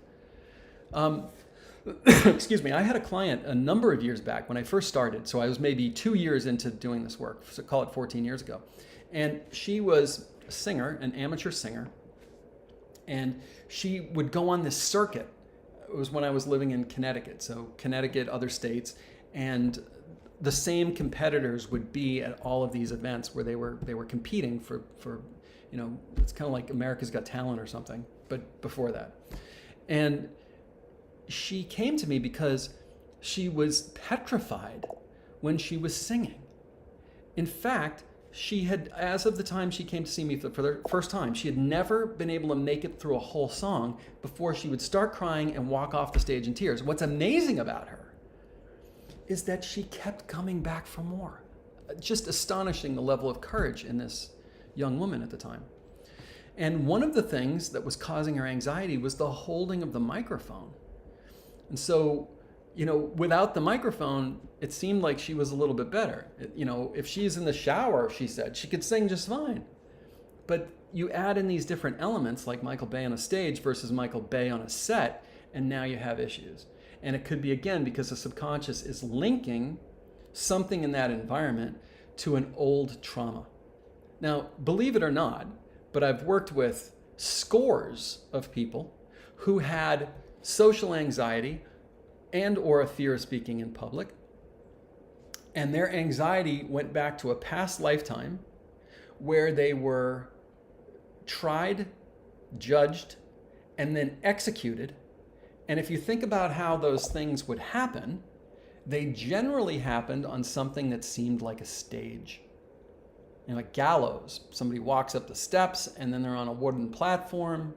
Excuse me, I had a client a number of years back when I first started. So I was maybe 2 years into doing this work, so call it 14 years ago. And she was a singer, an amateur singer, and she would go on this circuit. It was when I was living in Connecticut, so Connecticut, other states, and the same competitors would be at all of these events where they were competing for it's kind of like America's Got Talent or something, but before that. And she came to me because she was petrified when she was singing. In fact, she had, as of the time she came to see me for the first time, she had never been able to make it through a whole song before she would start crying and walk off the stage in tears. What's amazing about her is that she kept coming back for more. Just astonishing, the level of courage in this young woman at the time. And one of the things that was causing her anxiety was the holding of the microphone. And so, without the microphone, it seemed like she was a little bit better. If she's in the shower, she said, she could sing just fine. But you add in these different elements, like Michael Bay on a stage versus Michael Bay on a set, and now you have issues. And it could be, again, because the subconscious is linking something in that environment to an old trauma. Now, believe it or not, but I've worked with scores of people who had social anxiety and or a fear of speaking in public. And their anxiety went back to a past lifetime where they were tried, judged, and then executed. And if you think about how those things would happen, they generally happened on something that seemed like a stage. A gallows. Somebody walks up the steps and then they're on a wooden platform.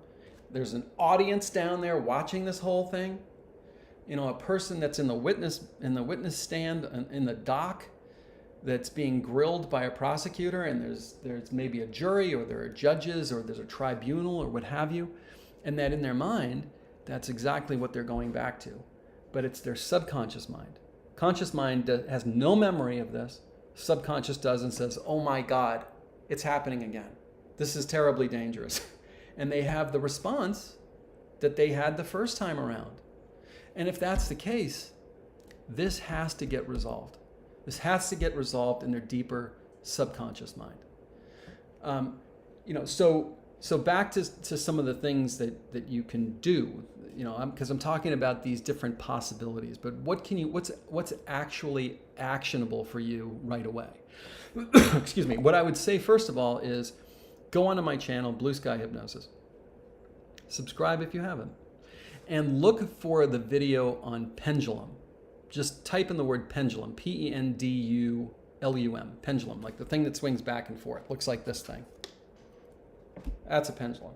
There's an audience down there watching this whole thing. A person that's in the witness stand in the dock that's being grilled by a prosecutor, and there's maybe a jury, or there are judges, or there's a tribunal, or what have you, and that in their mind, that's exactly what they're going back to. But it's their subconscious mind. Conscious mind has no memory of this. Subconscious does, and says, oh my God, it's happening again. This is terribly dangerous. And they have the response that they had the first time around. And if that's the case, this has to get resolved. This has to get resolved in their deeper subconscious mind. So back to some of the things that you can do, because I'm talking about these different possibilities, but what's actually actionable for you right away? Excuse me. What I would say first of all is go onto my channel, Blue Sky Hypnosis. Subscribe if you haven't. And look for the video on pendulum. Just type in the word pendulum, Pendulum, pendulum, like the thing that swings back and forth. Looks like this thing. That's a pendulum.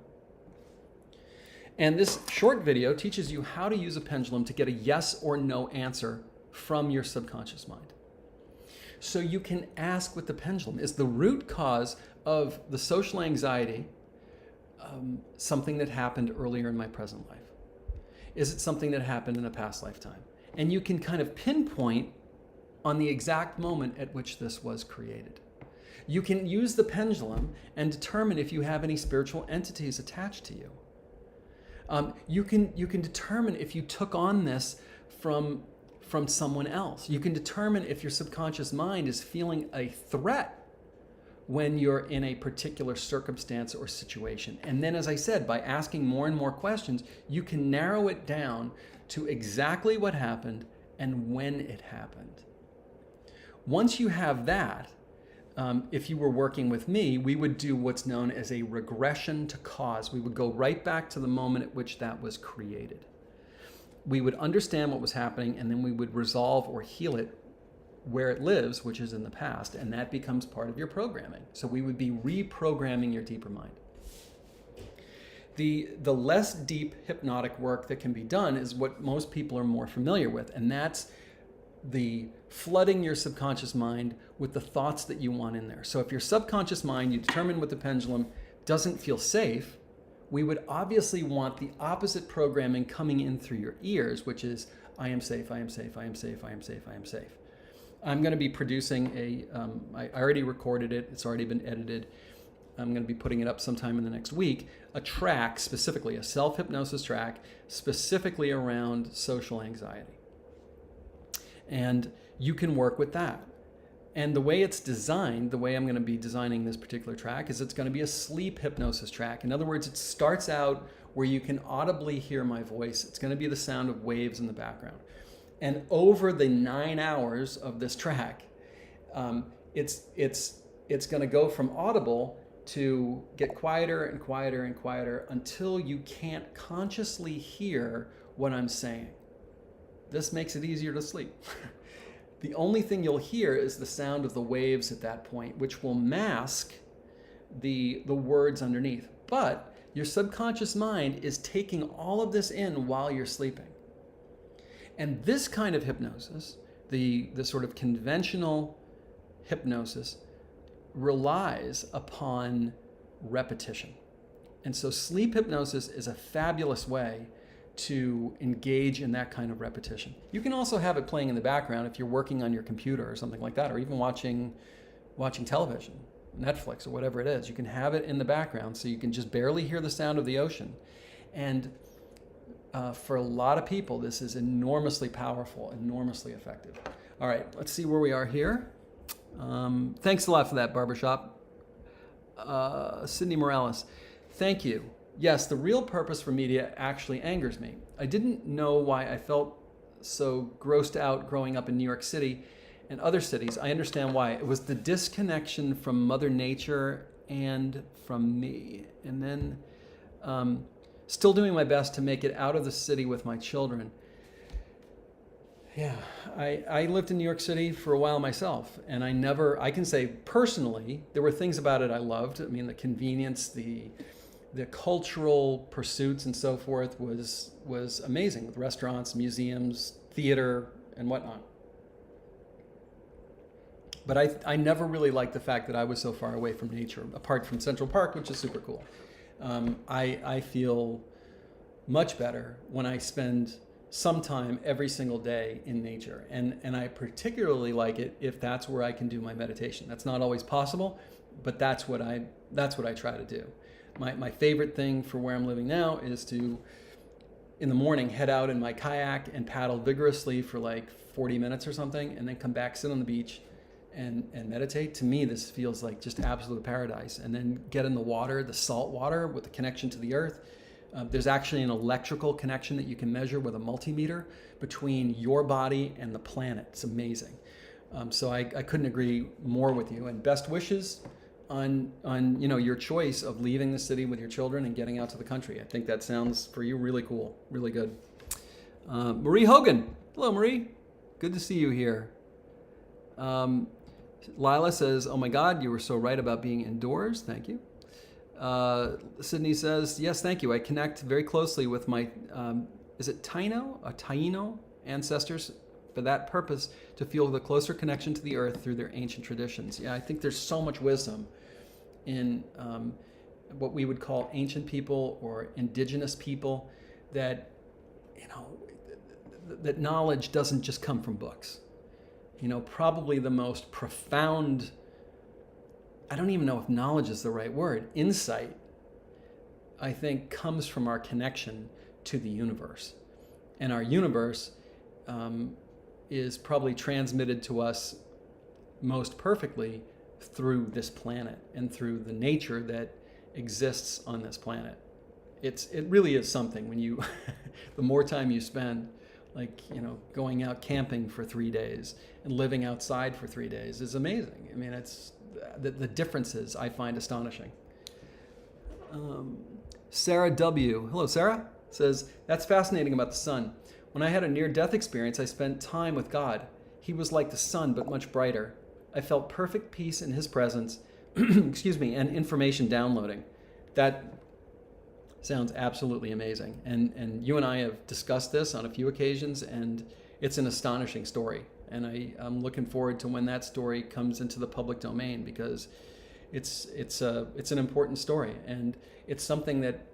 And this short video teaches you how to use a pendulum to get a yes or no answer from your subconscious mind. So you can ask with the pendulum, is the root cause of the social anxiety something that happened earlier in my present life? Is it something that happened in a past lifetime? And you can kind of pinpoint on the exact moment at which this was created. You can use the pendulum and determine if you have any spiritual entities attached to you. You can determine if you took on this from someone else. You can determine if your subconscious mind is feeling a threat when you're in a particular circumstance or situation. And then, as I said, by asking more and more questions, you can narrow it down to exactly what happened and when it happened. Once you have that, if you were working with me, we would do what's known as a regression to cause. We would go right back to the moment at which that was created. We would understand what was happening, and then we would resolve or heal it where it lives, which is in the past, and that becomes part of your programming. So we would be reprogramming your deeper mind. The less deep hypnotic work that can be done is what most people are more familiar with, and that's the flooding your subconscious mind with the thoughts that you want in there. So if your subconscious mind, you determine with the pendulum, doesn't feel safe, we would obviously want the opposite programming coming in through your ears, which is, I am safe, I am safe, I am safe, I am safe, I am safe. I'm going to be producing I already recorded it, it's already been edited. I'm going to be putting it up sometime in the next week, a track specifically, a self-hypnosis track specifically around social anxiety. And you can work with that. And the way it's designed, the way I'm going to be designing this particular track, is it's going to be a sleep hypnosis track. In other words, it starts out where you can audibly hear my voice. It's going to be the sound of waves in the background. And over the 9 hours of this track, it's going to go from audible to get quieter and quieter and quieter until you can't consciously hear what I'm saying. This makes it easier to sleep. The only thing you'll hear is the sound of the waves at that point, which will mask the words underneath. But your subconscious mind is taking all of this in while you're sleeping. And this kind of hypnosis, the sort of conventional hypnosis, relies upon repetition. And so sleep hypnosis is a fabulous way to engage in that kind of repetition. You can also have it playing in the background if you're working on your computer or something like that, or even watching television, Netflix or whatever it is. You can have it in the background so you can just barely hear the sound of the ocean. And for a lot of people, this is enormously powerful, enormously effective. All right, let's see where we are here. Thanks a lot for that, Barbershop. Sydney Morales, thank you. Yes, the real purpose for media actually angers me. I didn't know why I felt so grossed out growing up in New York City and other cities. I understand why. It was the disconnection from Mother Nature and from me. And then still doing my best to make it out of the city with my children. Yeah, I lived in New York City for a while myself, and I can say personally, there were things about it I loved. I mean, the convenience, the cultural pursuits and so forth was amazing, with restaurants, museums, theater, and whatnot. But I never really liked the fact that I was so far away from nature, apart from Central Park, which is super cool. I feel much better when I spend some time every single day in nature. And I particularly like it if that's where I can do my meditation. That's not always possible, but that's what I try to do. My favorite thing for where I'm living now is to, in the morning, head out in my kayak and paddle vigorously for like 40 minutes or something, and then come back, sit on the beach, and meditate. To me, this feels like just absolute paradise. And then get in the water, the salt water with the connection to the earth. There's actually an electrical connection that you can measure with a multimeter between your body and the planet. It's amazing. So I couldn't agree more with you. And best wishes on your choice of leaving the city with your children and getting out to the country. I think that sounds for you really cool, really good. Marie Hogan, hello Marie, good to see you here. Lila says, "Oh my God, you were so right about being indoors." Thank you. Sydney says, "Yes, thank you. I connect very closely with my is it Taino ancestors for that purpose, to feel the closer connection to the earth through their ancient traditions." Yeah, I think there's so much wisdom in what we would call ancient people or indigenous people, that that knowledge doesn't just come from books. Probably the most profound, I don't even know if knowledge is the right word, insight, I think, comes from our connection to the universe. And our universe is probably transmitted to us most perfectly through this planet and through the nature that exists on this planet. It really is something when you, the more time you spend, like, going out camping for 3 days and living outside for 3 days is amazing. I mean, it's the differences I find astonishing. Sarah W. Hello, Sarah. Says, "That's fascinating about the sun. When I had a near-death experience, I spent time with God. He was like the sun, but much brighter. I felt perfect peace in his presence, excuse me, and information downloading." That sounds absolutely amazing. And you and I have discussed this on a few occasions, and it's an astonishing story. And I'm looking forward to when that story comes into the public domain, because it's an important story, and it's something that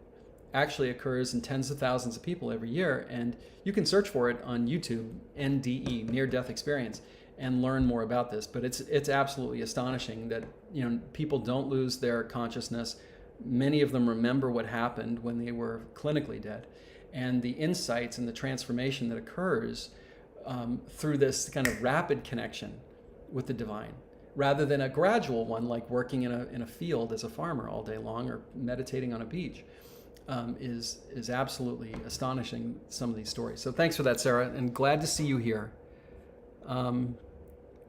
actually occurs in tens of thousands of people every year. And you can search for it on YouTube, NDE, near-death experience, and learn more about this. But it's absolutely astonishing that people don't lose their consciousness. Many of them remember what happened when they were clinically dead, and the insights and the transformation that occurs through this kind of rapid connection with the divine. rather than a gradual one, like working in a field as a farmer all day long or meditating on a beach. Is absolutely astonishing, some of these stories. So thanks for that, Sarah, and glad to see you here.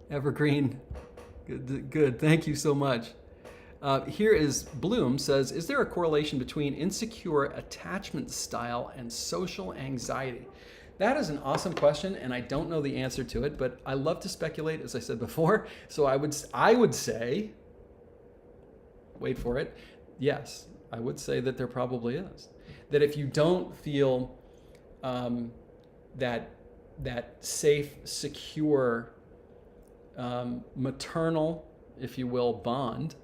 Evergreen, good. Thank you so much. Here is Bloom says, is there a correlation between insecure attachment style and social anxiety? That is an awesome question, and I don't know the answer to it, but I love to speculate, as I said before. So I would say, wait for it, yes. I would say that there probably is. That if you don't feel that safe, secure, maternal, if you will, bond,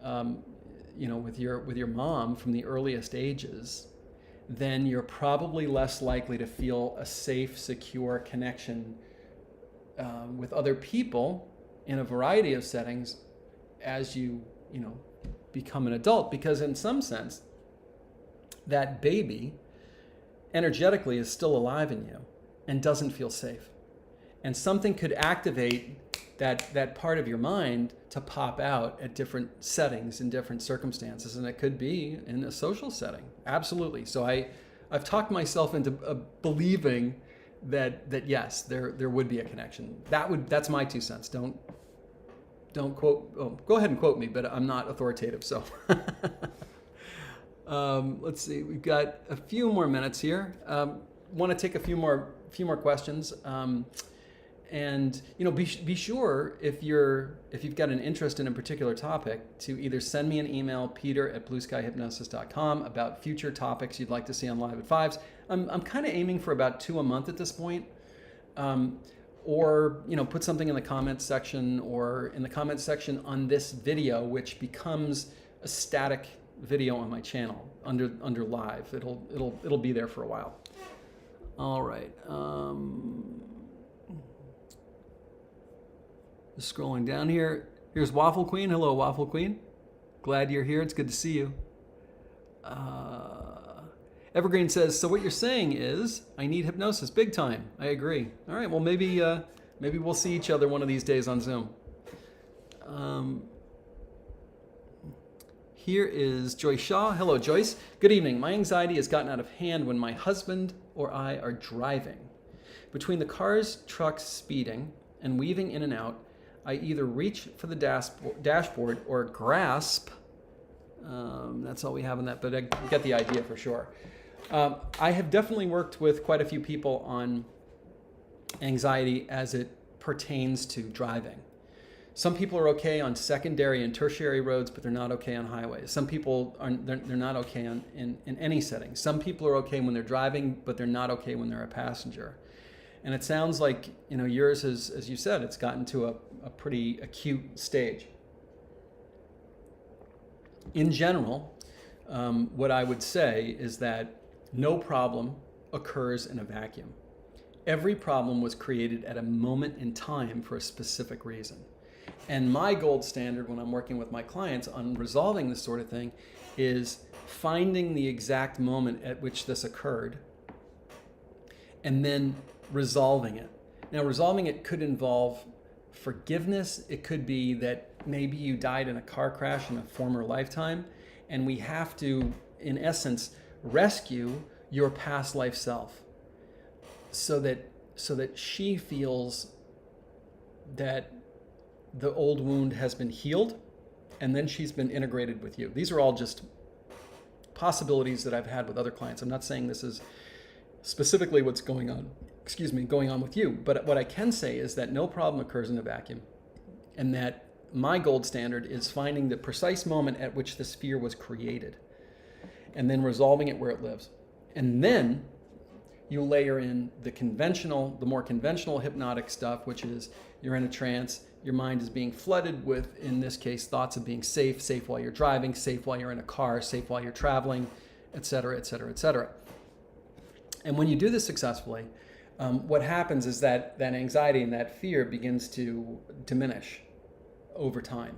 with your mom from the earliest ages, then you're probably less likely to feel a safe, secure connection with other people in a variety of settings as you become an adult, because in some sense that baby energetically is still alive in you and doesn't feel safe, and something could activate that part of your mind to pop out at different settings in different circumstances, and it could be in a social setting. Absolutely. So I've talked myself into believing that yes, there would be a connection. That's my 2 cents. Don't quote. Oh, go ahead and quote me, but I'm not authoritative. So let's see. We've got a few more minutes here. Want to take a few more questions. And be sure if you've got an interest in a particular topic to either send me an email, peter@blueskyhypnosis.com, about future topics you'd like to see on Live at Fives. I'm kind of aiming for about 2 a month at this point. Or put something in the comments section, or in the comments section on this video, which becomes a static video on my channel under live. It'll be there for a while. All right. Just scrolling down here. Here's Waffle Queen. Hello, Waffle Queen. Glad you're here. It's good to see you. Evergreen says, so what you're saying is, I need hypnosis big time. I agree. All right, well, maybe we'll see each other one of these days on Zoom. Here is Joyce Shaw. Hello, Joyce. Good evening. My anxiety has gotten out of hand when my husband or I are driving. Between the cars, trucks speeding, and weaving in and out, I either reach for the dashboard or grasp. That's all we have on that, but I get the idea for sure. I have definitely worked with quite a few people on anxiety as it pertains to driving. Some people are okay on secondary and tertiary roads, but they're not okay on highways. Some people they're not okay in any setting. Some people are okay when they're driving, but they're not okay when they're a passenger. And it sounds like yours has, as you said, it's gotten to a pretty acute stage. In general, what I would say is that no problem occurs in a vacuum. Every problem was created at a moment in time for a specific reason. And my gold standard when I'm working with my clients on resolving this sort of thing is finding the exact moment at which this occurred and then resolving it. Now, resolving it could involve forgiveness. It could be that maybe you died in a car crash in a former lifetime, and we have to, in essence, rescue your past life self so that she feels that the old wound has been healed, and then she's been integrated with you. These are all just possibilities that I've had with other clients. I'm not saying this is specifically what's going on with you, but what I can say is that no problem occurs in a vacuum, and that my gold standard is finding the precise moment at which this fear was created and then resolving it where it lives. And then you layer in the more conventional hypnotic stuff, which is you're in a trance, your mind is being flooded with, in this case, thoughts of being safe while you're driving, safe while you're in a car, safe while you're traveling, et cetera, et cetera, et cetera. And when you do this successfully, what happens is that anxiety and that fear begins to diminish over time.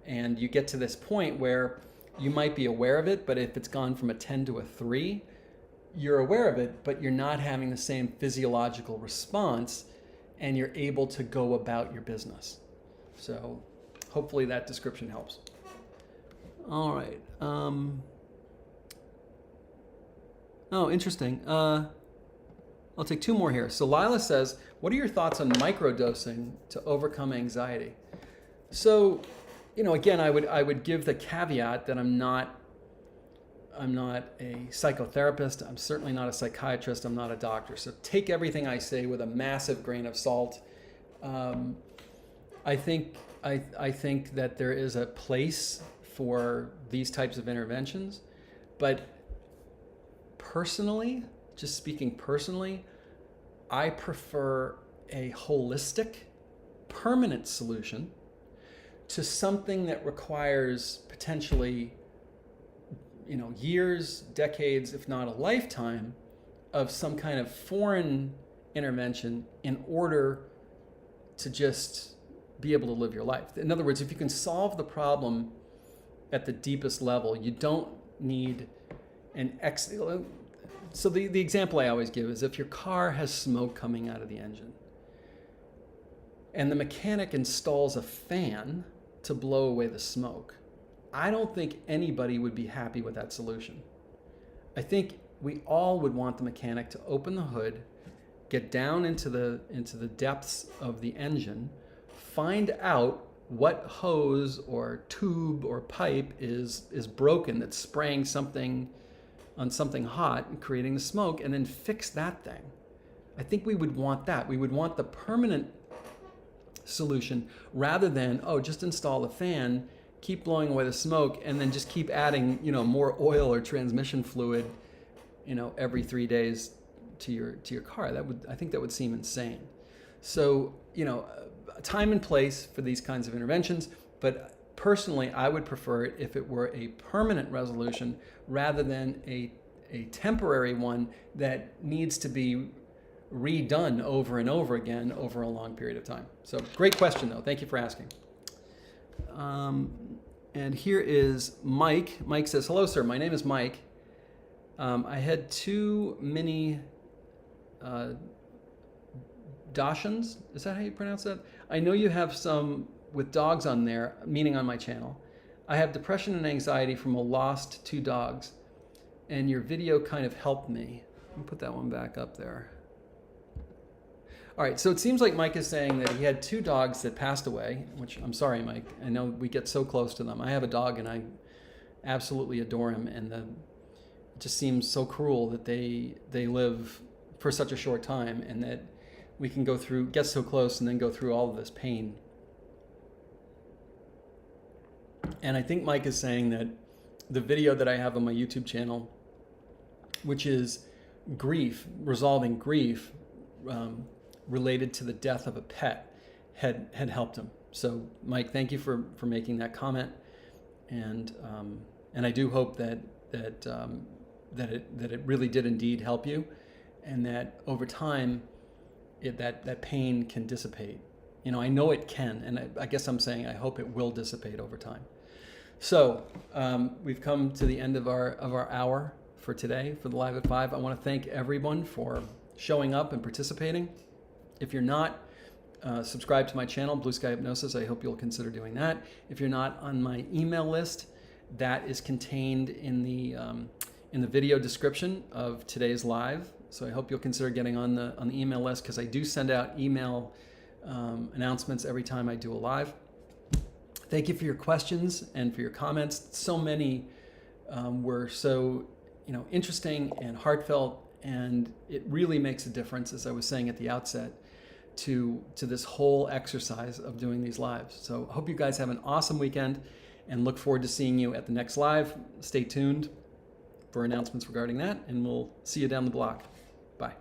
And you get to this point where you might be aware of it, but if it's gone from a 10 to a 3, you're aware of it, but you're not having the same physiological response, and you're able to go about your business. So hopefully that description helps. All right. Oh, interesting. I'll take two more here. So Lila says, what are your thoughts on microdosing to overcome anxiety? So, again, I would give the caveat that I'm not a psychotherapist. I'm certainly not a psychiatrist. I'm not a doctor. So take everything I say with a massive grain of salt. I think that there is a place for these types of interventions, but personally, just speaking personally, I prefer a holistic, permanent solution to something that requires potentially, years, decades, if not a lifetime, of some kind of foreign intervention in order to just be able to live your life. In other words, if you can solve the problem at the deepest level, you don't need so the example I always give is if your car has smoke coming out of the engine and the mechanic installs a fan to blow away the smoke, I don't think anybody would be happy with that solution. I think we all would want the mechanic to open the hood, get down into the depths of the engine, find out what hose or tube or pipe is broken that's spraying something on something hot and creating the smoke, and then fix that thing. I think we would want that. We would want the permanent solution rather than, just install a fan, keep blowing away the smoke, and then just keep adding, more oil or transmission fluid, every 3 days to your car. I think that would seem insane. So, time and place for these kinds of interventions, but personally, I would prefer it if it were a permanent resolution rather than a temporary one that needs to be redone over and over again over a long period of time. So great question, though. Thank you for asking. And here is Mike. Mike says, hello, sir. My name is Mike. I had 2 mini Dachshunds. Is that how you pronounce that? I know you have some with dogs on there, meaning on my channel. I have depression and anxiety from a lost 2 dogs, and your video kind of helped me. Let me put that one back up there. All right, so it seems like Mike is saying that he had 2 dogs that passed away, which I'm sorry, Mike. I know we get so close to them. I have a dog and I absolutely adore him, and it just seems so cruel that they live for such a short time and that we can get so close and then go through all of this pain. And I think Mike is saying that the video that I have on my YouTube channel, which is resolving grief related to the death of a pet, had helped him. So Mike, thank you for making that comment. And I do hope that it really did indeed help you, and that over time that pain can dissipate. I know it can, and I guess I'm saying I hope it will dissipate over time. So we've come to the end of our hour for today for the Live at 5. I want to thank everyone for showing up and participating. If you're not subscribed to my channel, Blue Sky Hypnosis, I hope you'll consider doing that. If you're not on my email list, that is contained in the video description of today's live. So I hope you'll consider getting on the email list, because I do send out email announcements every time I do a live. Thank you for your questions and for your comments. So many were so interesting and heartfelt, and it really makes a difference, as I was saying at the outset, to this whole exercise of doing these lives. So I hope you guys have an awesome weekend, and look forward to seeing you at the next live. Stay tuned for announcements regarding that, and we'll see you down the block. Bye.